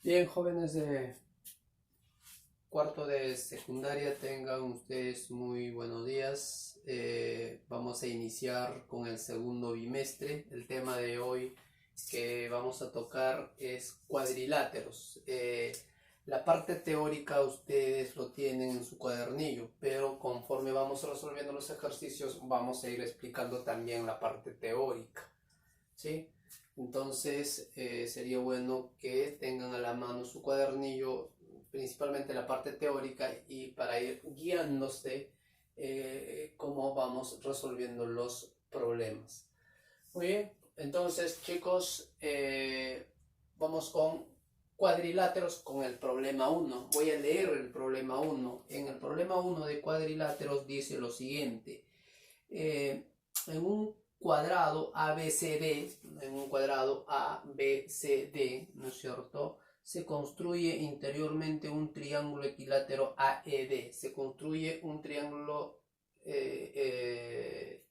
Bien, jóvenes de cuarto de secundaria, tengan ustedes muy buenos días. Vamos a iniciar con el segundo bimestre. El tema de hoy que vamos a tocar es cuadriláteros. La parte teórica ustedes lo tienen en su cuadernillo, pero conforme vamos resolviendo los ejercicios vamos a ir explicando también la parte teórica, ¿sí? Entonces sería bueno que tengan a la mano su cuadernillo, principalmente la parte teórica, y para ir guiándose cómo vamos resolviendo los problemas. Muy bien, entonces chicos, vamos con cuadriláteros con el problema 1. Voy a leer el problema 1. En el problema 1 de cuadriláteros dice lo siguiente. En un cuadrado ABCD, ¿no es cierto? Se construye interiormente un triángulo equilátero AED. Se construye un triángulo en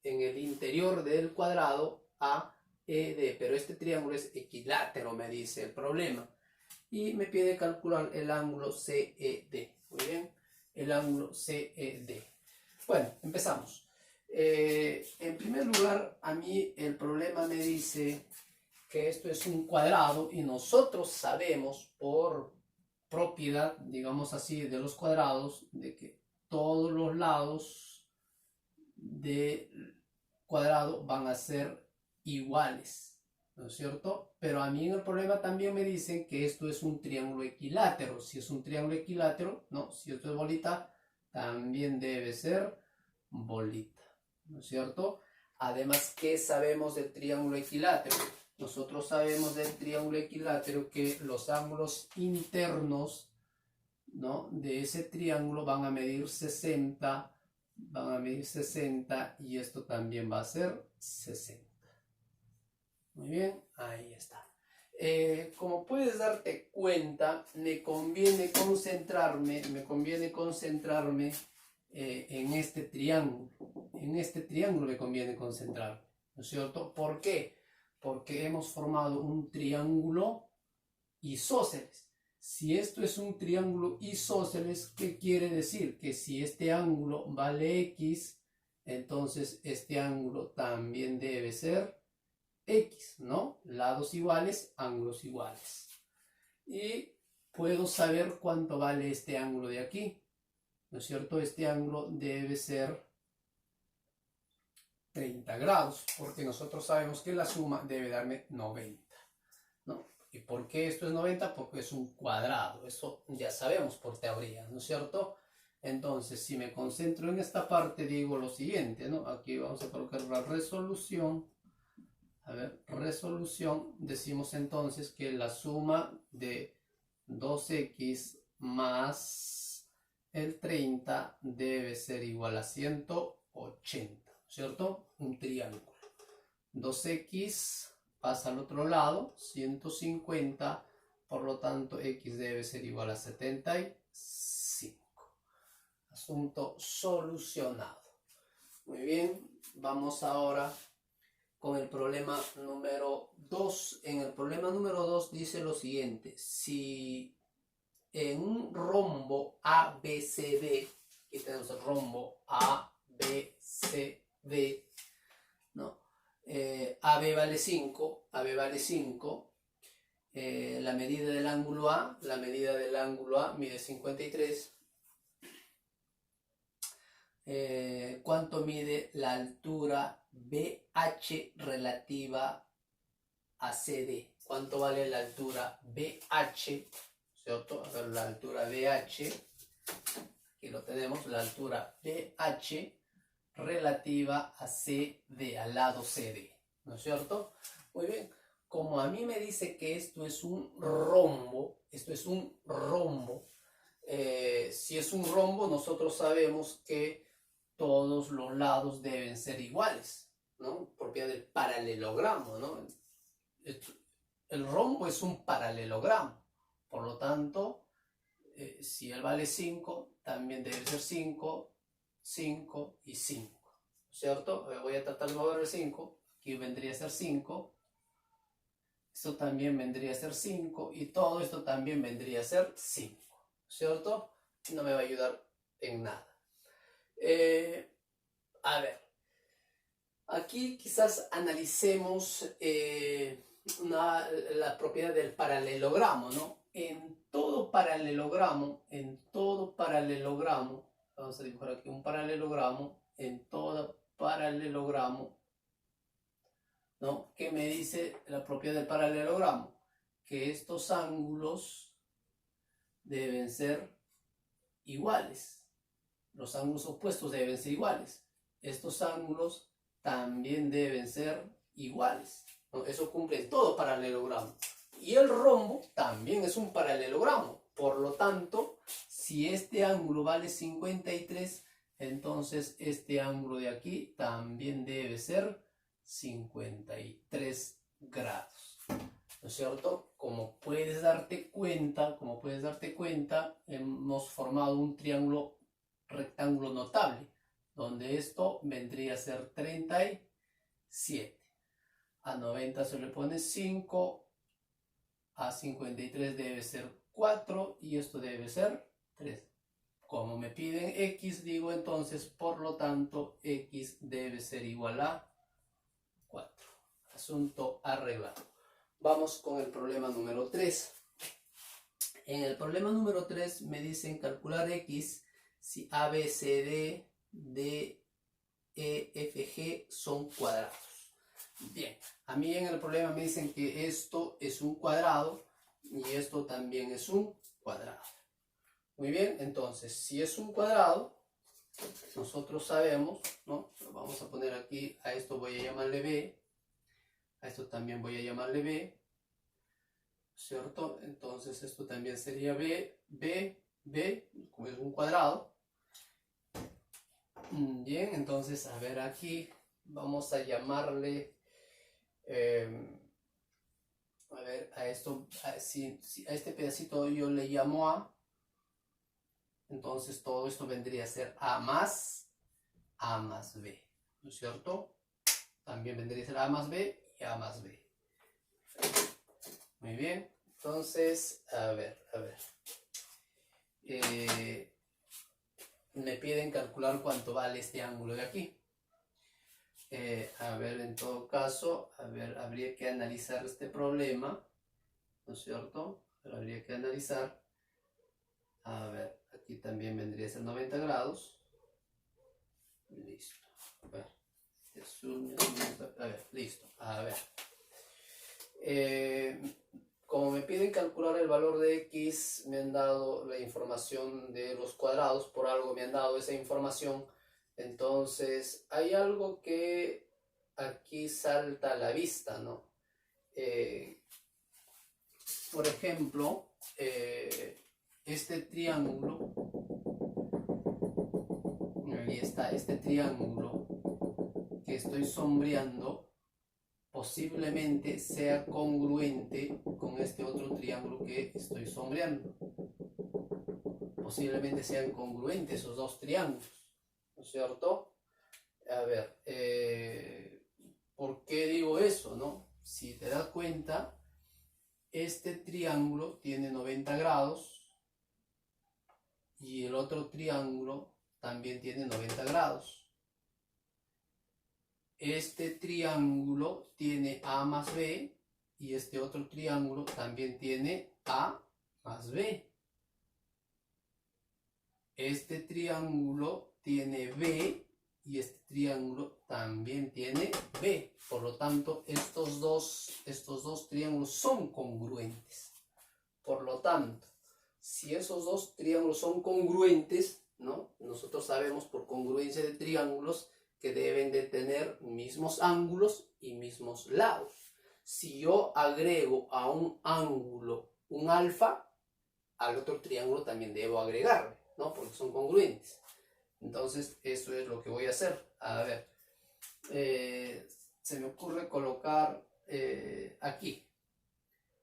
el interior del cuadrado AED, pero este triángulo es equilátero, me dice el problema. Y me pide calcular el ángulo CED. Muy bien, el ángulo CED. Bueno, empezamos. En primer lugar, a mí el problema me dice que esto es un cuadrado y nosotros sabemos por propiedad, digamos así, de los cuadrados, de que todos los lados del cuadrado van a ser iguales, ¿no es cierto? Pero a mí en el problema también me dicen que esto es un triángulo equilátero. Si es un triángulo equilátero, no, si esto es bolita, también debe ser bolita, ¿no es cierto? Además, ¿qué sabemos del triángulo equilátero? Nosotros sabemos del triángulo equilátero que los ángulos internos, ¿no?, de ese triángulo van a medir 60, y esto también va a ser 60. Muy bien, ahí está. Como puedes darte cuenta, me conviene concentrarme en este triángulo. En este triángulo me conviene concentrar, ¿no es cierto? ¿Por qué? Porque hemos formado un triángulo isósceles. Si esto es un triángulo isósceles, ¿qué quiere decir? Que si este ángulo vale X, entonces este ángulo también debe ser X, ¿no? Lados iguales, ángulos iguales. Y puedo saber cuánto vale este ángulo de aquí, ¿no es cierto? Este ángulo debe ser 30 grados, porque nosotros sabemos que la suma debe darme 90, ¿no? ¿Y por qué esto es 90? Porque es un cuadrado, eso ya sabemos por teoría, ¿no es cierto? Entonces, si me concentro en esta parte, digo lo siguiente, ¿no? Aquí vamos a colocar la resolución. A ver, resolución, decimos entonces que la suma de 2x más el 30 debe ser igual a 180, ¿cierto? Un triángulo. 2x pasa al otro lado, 150, por lo tanto x debe ser igual a 75. Asunto solucionado. Muy bien, vamos ahora con el problema número 2. En el problema número 2 dice lo siguiente. Si en un rombo ABCD, aquí tenemos el rombo ABCD, ¿no? AB vale 5, la medida del ángulo A, mide 53. ¿Cuánto mide la altura BH relativa a CD? ¿Cuánto vale la altura BH? ¿Cierto? A ver, la altura BH, aquí lo tenemos, la altura BH relativa a CD, al lado CD, ¿no es cierto? Muy bien, como a mí me dice que esto es un rombo, si es un rombo, nosotros sabemos que todos los lados deben ser iguales, ¿no? Propiedad del paralelogramo, ¿no? El rombo es un paralelogramo, por lo tanto, si él vale 5, también debe ser 5, 5 y 5, ¿cierto? Voy a tratar de mover el 5, aquí vendría a ser 5, esto también vendría a ser 5 y todo esto también vendría a ser 5, ¿cierto? No me va a ayudar en nada. A ver, aquí quizás analicemos la propiedad del paralelogramo, ¿no? En todo paralelogramo, vamos a dibujar aquí un paralelogramo, en todo paralelogramo, ¿no? ¿Qué me dice la propiedad del paralelogramo? Que estos ángulos deben ser iguales. Los ángulos opuestos deben ser iguales. Estos ángulos también deben ser iguales, ¿no? Eso cumple en todo paralelogramo. Y el rombo también es un paralelogramo. Por lo tanto, si este ángulo vale 53, entonces este ángulo de aquí también debe ser 53 grados, ¿no es cierto? Como puedes darte cuenta, hemos formado un triángulo rectángulo notable, donde esto vendría a ser 37. A 90 se le pone 5, a 53 debe ser 4 y esto debe ser 3. Como me piden x, digo entonces, por lo tanto, x debe ser igual a 4. Asunto arreglado. Vamos con el problema número 3. En el problema número 3 me dicen calcular x si a, b, c, d, e, f, g son cuadrados. Bien, a mí en el problema me dicen que esto es un cuadrado y esto también es un cuadrado. Muy bien, entonces, si es un cuadrado, nosotros sabemos, ¿no? Lo vamos a poner aquí, a esto voy a llamarle b, a esto también voy a llamarle b, ¿cierto? Entonces esto también sería b, como es un cuadrado. Bien, entonces, a ver aquí, vamos a llamarle, a ver, a esto, a este pedacito yo le llamo a, entonces todo esto vendría a ser a más b, ¿no es cierto? También vendría a ser a más b y a más b. Muy bien, entonces, a ver. Me piden calcular cuánto vale este ángulo de aquí. A ver, en todo caso, a ver, habría que analizar este problema, ¿no es cierto? Pero habría que analizar. A ver, aquí también vendría a ser 90 grados. Listo. A ver, listo. A ver. Como me piden calcular el valor de x, me han dado la información de los cuadrados, por algo me han dado esa información. Entonces, hay algo que aquí salta a la vista, ¿no? Por ejemplo, este triángulo, ahí está, este triángulo que estoy sombreando, posiblemente sea congruente con este otro triángulo que estoy sombreando. Posiblemente sean congruentes esos dos triángulos, ¿no es cierto? A ver, ¿por qué digo eso, no? Si te das cuenta, este triángulo tiene 90 grados y el otro triángulo también tiene 90 grados. Este triángulo tiene a más b y este otro triángulo también tiene a más b. Este triángulo tiene b y este triángulo también tiene b. Por lo tanto, estos dos triángulos son congruentes. Por lo tanto, si esos dos triángulos son congruentes, ¿no? Nosotros sabemos por congruencia de triángulos que deben de tener mismos ángulos y mismos lados. Si yo agrego a un ángulo un alfa, al otro triángulo también debo agregarle, ¿no? Porque son congruentes. Entonces, eso es lo que voy a hacer. A ver, se me ocurre colocar aquí.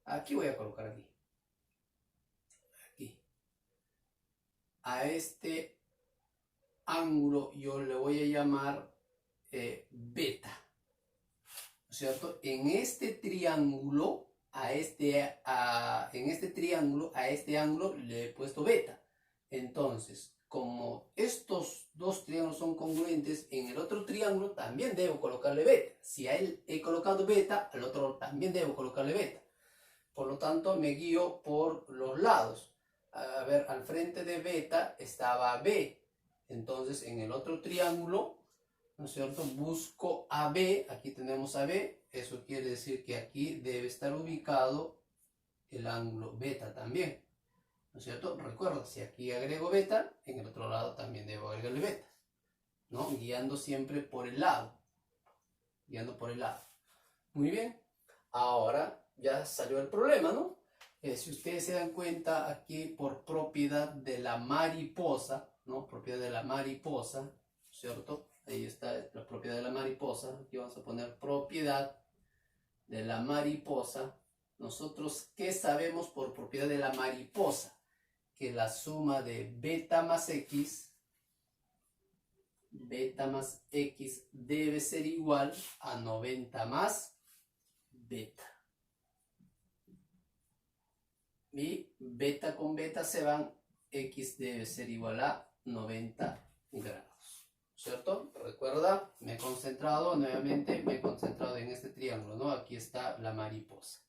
Aquí voy a colocar aquí. Aquí. A este ángulo yo le voy a llamar beta, ¿no es cierto? En este triángulo en este triángulo, a este ángulo le he puesto beta. Entonces, como estos dos triángulos son congruentes, en el otro triángulo también debo colocarle beta. Si a él he colocado beta, al otro también debo colocarle beta. Por lo tanto, me guío por los lados. A ver, al frente de beta estaba B. Entonces, en el otro triángulo, ¿no es cierto?, busco a B. Aquí tenemos a B. Eso quiere decir que aquí debe estar ubicado el ángulo beta también. ¿No es cierto? Recuerda, si aquí agrego beta, en el otro lado también debo agregarle beta, ¿no? Guiando siempre por el lado. Guiando por el lado. Muy bien. Ahora ya salió el problema, ¿no? Si ustedes se dan cuenta, aquí por propiedad de la mariposa, ¿no? Propiedad de la mariposa, ¿cierto? Ahí está la propiedad de la mariposa. Aquí vamos a poner propiedad de la mariposa. Nosotros, ¿qué sabemos por propiedad de la mariposa? Que la suma de beta más x debe ser igual a 90 más beta. Y beta con beta se van, x debe ser igual a 90 grados. ¿Cierto? Recuerda, me he concentrado nuevamente, me he concentrado en este triángulo, ¿no? Aquí está la mariposa.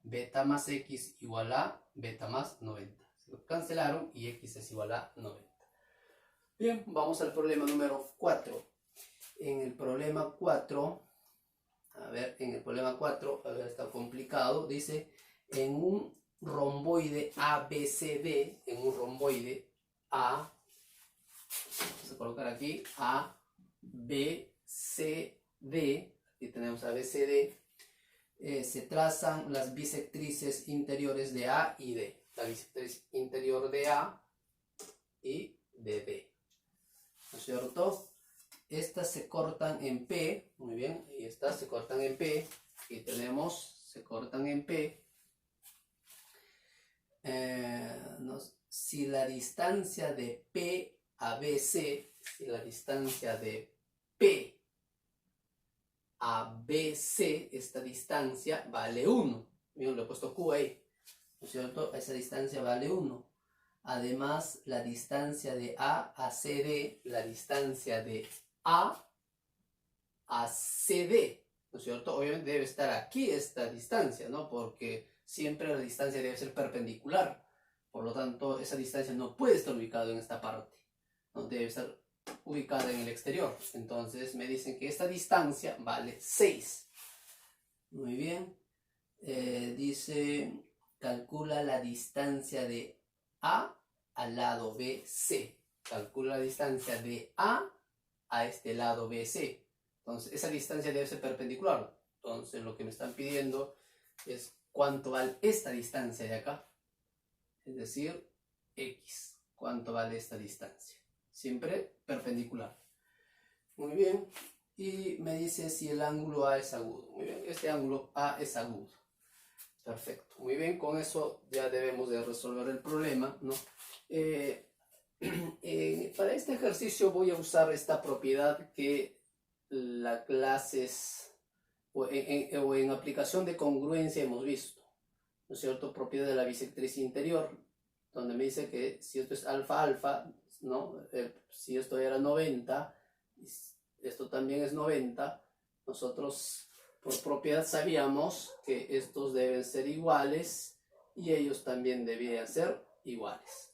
Beta más x igual a beta más 90. Se lo cancelaron y x es igual a 90. Bien, vamos al problema número 4. En el problema 4, a ver, está complicado. Dice, en un romboide ABCD, en un romboide A, vamos a colocar aquí A, B, C, D, aquí tenemos ABCD, se trazan las bisectrices interiores de A y D. La bisectriz interior de A y de B, ¿no es cierto? Estas se cortan en P, muy bien, y estas se cortan en P, aquí tenemos, se cortan en P. Si la distancia de P a BC, si la distancia de P a BC, esta distancia vale 1. Miren, le he puesto Q ahí, ¿no es cierto? Esa distancia vale 1. Además, la distancia de A a CD, la distancia de A a CD, ¿no es cierto? Obviamente debe estar aquí esta distancia, ¿no? Porque siempre la distancia debe ser perpendicular. Por lo tanto, esa distancia no puede estar ubicada en esta parte, ¿no? Debe estar ubicada en el exterior. Entonces me dicen que esta distancia vale 6. Muy bien. Dice, calcula la distancia de A al lado BC. Calcula la distancia de A a este lado BC. Entonces, esa distancia debe ser perpendicular. Entonces, lo que me están pidiendo es cuánto vale esta distancia de acá. Es decir, X. ¿Cuánto vale esta distancia? Siempre perpendicular. Muy bien. Y me dice si el ángulo A es agudo. Muy bien, este ángulo A es agudo. Perfecto. Muy bien, con eso ya debemos de resolver el problema, ¿no? Para este ejercicio voy a usar esta propiedad que las clases o en aplicación de congruencia hemos visto, ¿no es cierto? Propiedad de la bisectriz interior, donde me dice que si esto es alfa alfa, ¿no? Si esto era 90, esto también es 90, nosotros por propiedad sabíamos que estos deben ser iguales y ellos también debían ser iguales.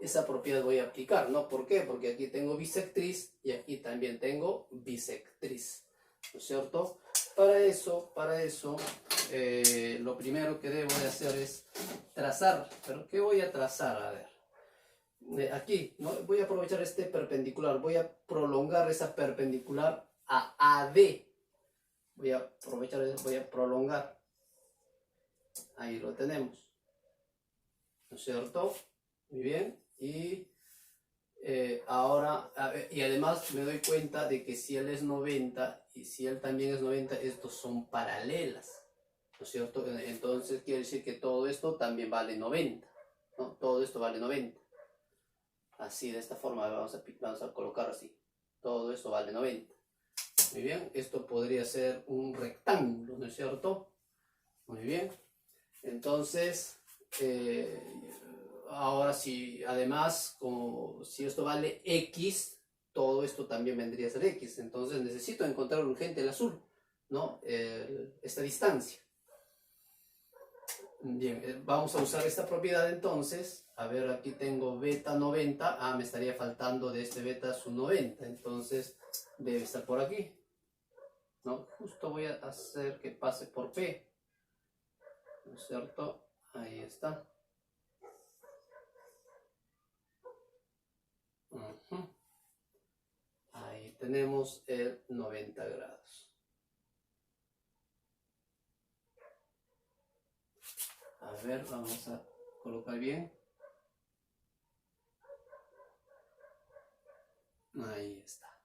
Esa propiedad voy a aplicar, ¿no? ¿Por qué? Porque aquí tengo bisectriz y aquí también tengo bisectriz, ¿no es cierto? Para eso, lo primero que debo de hacer es trazar. ¿Pero qué voy a trazar? A ver, aquí, ¿no? Voy a aprovechar este perpendicular, voy a prolongar esa perpendicular a AD. Voy a aprovechar, voy a prolongar. Ahí lo tenemos, ¿no es cierto? Muy bien. Y ahora, y además me doy cuenta de que si él es 90 y si él también es 90, estos son paralelas, ¿no es cierto? Entonces quiere decir que todo esto también vale 90, ¿no? Todo esto vale 90. Así, de esta forma vamos a colocar así. Todo esto vale 90. Muy bien, esto podría ser un rectángulo, ¿no es cierto? Muy bien. Entonces, ahora si además, como si esto vale X, todo esto también vendría a ser X. Entonces necesito encontrar urgente el azul, ¿no? Esta distancia. Bien, vamos a usar esta propiedad entonces. A ver, aquí tengo beta 90. Ah, me estaría faltando de este beta su 90. Entonces debe estar por aquí, ¿no? Justo voy a hacer que pase por P, ¿no es cierto? Ahí está. Ahí tenemos el 90 grados. A ver, vamos a colocar bien. Ahí está.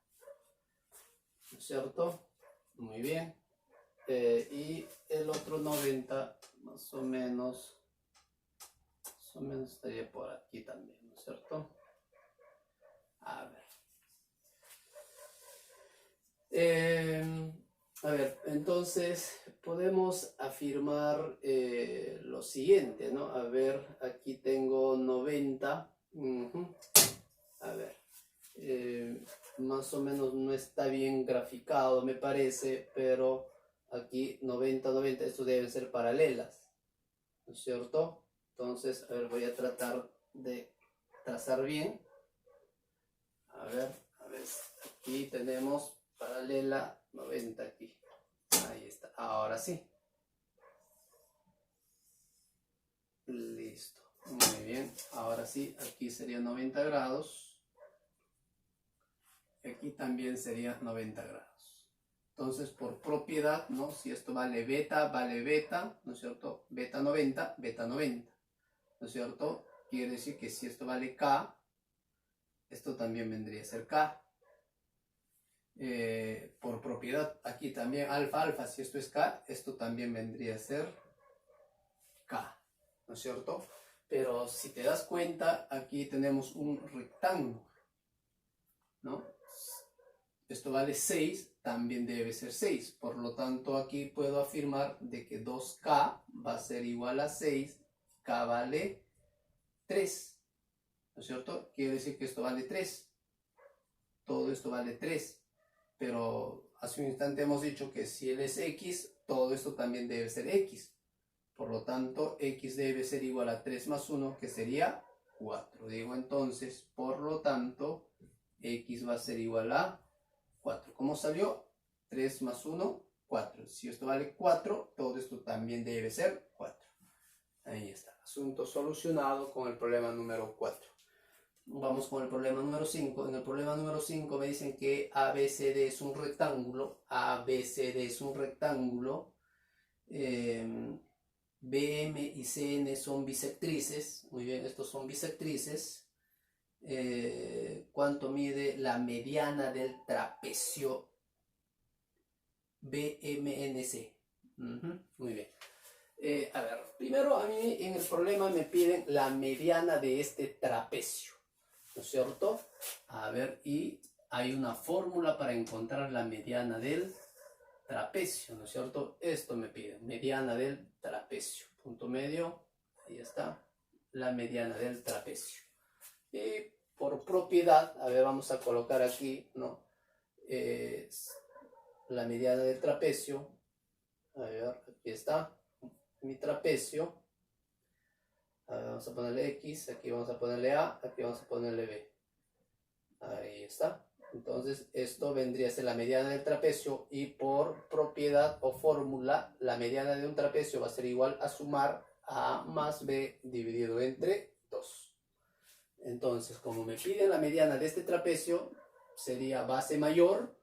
¿No es cierto? Muy bien. Y el otro 90 más o menos estaría por aquí también, ¿no es cierto? A ver, entonces podemos afirmar lo siguiente, ¿no? A ver, aquí tengo 90. A ver, más o menos no está bien graficado, me parece, pero aquí 90, 90, estos deben ser paralelas, ¿no es cierto? Entonces, a ver, voy a tratar de trazar bien. A ver, aquí tenemos paralela 90 aquí. Ahí está, ahora sí. Listo, muy bien. Ahora sí, aquí sería 90 grados. Aquí también sería 90 grados. Entonces, por propiedad, ¿no? Si esto vale beta, ¿no es cierto? Beta 90, beta 90, ¿no es cierto? Quiere decir que si esto vale K, esto también vendría a ser K. Por propiedad, aquí también alfa, alfa, si esto es K, esto también vendría a ser K, ¿no es cierto? Pero si te das cuenta, aquí tenemos un rectángulo, ¿no? Esto vale 6, también debe ser 6. Por lo tanto, aquí puedo afirmar de que 2K va a ser igual a 6. K vale 3, ¿no es cierto? Quiere decir que esto vale 3. Todo esto vale 3. Pero hace un instante hemos dicho que si él es X, todo esto también debe ser X. Por lo tanto, X debe ser igual a 3 más 1, que sería 4. Digo entonces, por lo tanto, X va a ser igual a 4. ¿Cómo salió? 3 más 1, 4. Si esto vale 4, todo esto también debe ser 4. Ahí está. Asunto solucionado con el problema número 4. Vamos con el problema número 5. En el problema número 5 me dicen que ABCD es un rectángulo. ABCD es un rectángulo. BM y CN son bisectrices. Muy bien, estos son bisectrices. ¿Cuánto mide la mediana del trapecio BMNC? Muy bien. A ver, primero a mí en el problema me piden la mediana de este trapecio, ¿no es cierto? A ver, y hay una fórmula para encontrar la mediana del trapecio, ¿no es cierto? Esto me pide, mediana del trapecio, punto medio, ahí está, la mediana del trapecio. Y por propiedad, a ver, vamos a colocar aquí, ¿no? La mediana del trapecio, a ver, aquí está, mi trapecio. Vamos a ponerle X, aquí vamos a ponerle A, aquí vamos a ponerle B. Ahí está. Entonces esto vendría a ser la mediana del trapecio y por propiedad o fórmula, la mediana de un trapecio va a ser igual a sumar A más B dividido entre 2. Entonces, como me piden la mediana de este trapecio, sería base mayor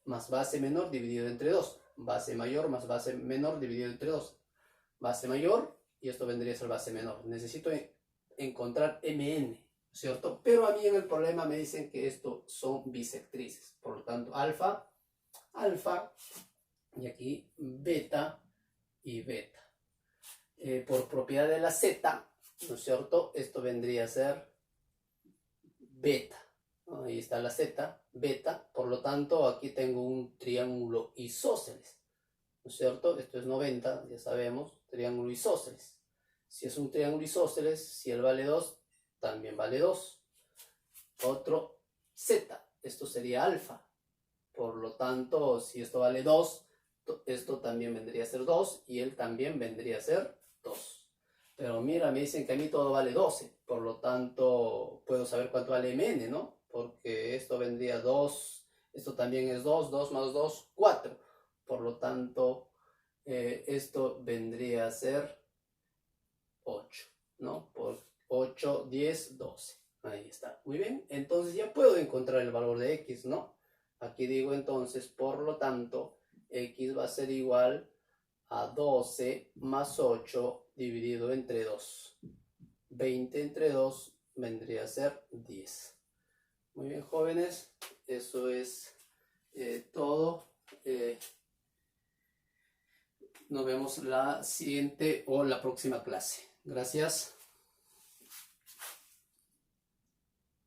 más base menor dividido entre 2. Base mayor más base menor dividido entre 2. Base mayor, y esto vendría a ser base menor. Necesito encontrar MN, ¿cierto? Pero a mí en el problema me dicen que esto son bisectrices. Por lo tanto, alfa, alfa, y aquí beta y beta. Por propiedad de la Z, ¿no es cierto? Esto vendría a ser beta. Ahí está la Z, beta. Por lo tanto, aquí tengo un triángulo isósceles, ¿no es cierto? Esto es 90, ya sabemos, triángulo isósceles. Si es un triángulo isósceles, si él vale 2, también vale 2. Otro z, esto sería alfa. Por lo tanto, si esto vale 2, esto también vendría a ser 2 y él también vendría a ser 2. Pero mira, me dicen que a mí todo vale 12, por lo tanto puedo saber cuánto vale mn, ¿no? Porque esto vendría 2, esto también es 2, 2 más 2, 4. Por lo tanto, esto vendría a ser 8, ¿no? Por 8, 10, 12. Ahí está. Muy bien. Entonces ya puedo encontrar el valor de x, ¿no? Aquí digo entonces, por lo tanto, x va a ser igual a 12 más 8 dividido entre 2. 20 entre 2 vendría a ser 10. Muy bien, jóvenes. Eso es todo. Nos vemos la siguiente o la próxima clase. Gracias.